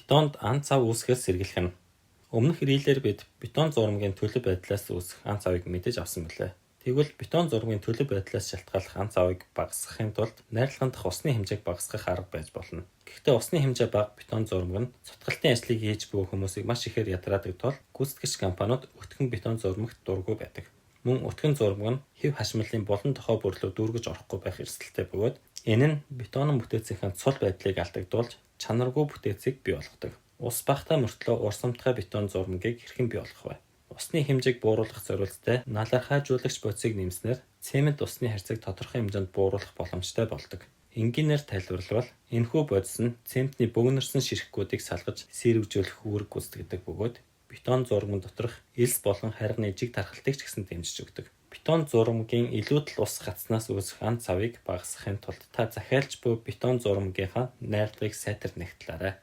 Бетонд ан цав үүсгэхээс сэргийлэх нь. Өмнөх ирээлээр бид бетон зурмгийн төлөв байдлаас үүсэх ан цавыг мэдэж авсан билээ. Тэгвэл бетон зурмгийн төлөв байдлаас шалтгааллах ан цавыг багасгахын тулд найрлагын дах усны хэмжээг багасгах арга байж болно. Гэхдээ усны хэмжээ бага бетон зурмаг нь цутгалтын ажлыг хийж буй хүмүүсийг маш ихээр ядраадаг тул гүйцэтгэгч компаниуд өтгөн бетон зурмагт дургүй байдаг. Мөн өтгөн зурмаг нь хэв хашмалын болон тохой бүрлөг дүүргэж орохгүй байх эрсдэлтэй бөгөөд энэ нь бетонын бүтээцийн цул байдлыг алдагдуулж чанаргүй бүтээцийг бий болгодог. Ус багтаа мөртлөө урсамтгай бетон зурмагийг хэрхэн бий болгох вэ? Усны хэмжээг бууруулах зорилттой налархайжуулагч бодисыг нэмснээр цемент усны харьцааг тодорхой хэмжээнд бууруулах боломжтой болдог. Энгийнээр тайлбарлавал энэхүү бодис нь цементний бөгнөрсөн ширхгүүдийг салгаж сэрвжүүлэх үүрэг гүйцэтгэдэг бөгөөд бетон зурмаг доторх элс болон харганы жиг тархалтыг ч гэсэн дэмжиж өгдөг. Бетон зурмагийн илүүдэл ус гацснаас үүсэх ан цавыг багасгахын тулд та захиалж буй бетон зурмагийнхаа найрлагыг сайтар нэгтлээрэй.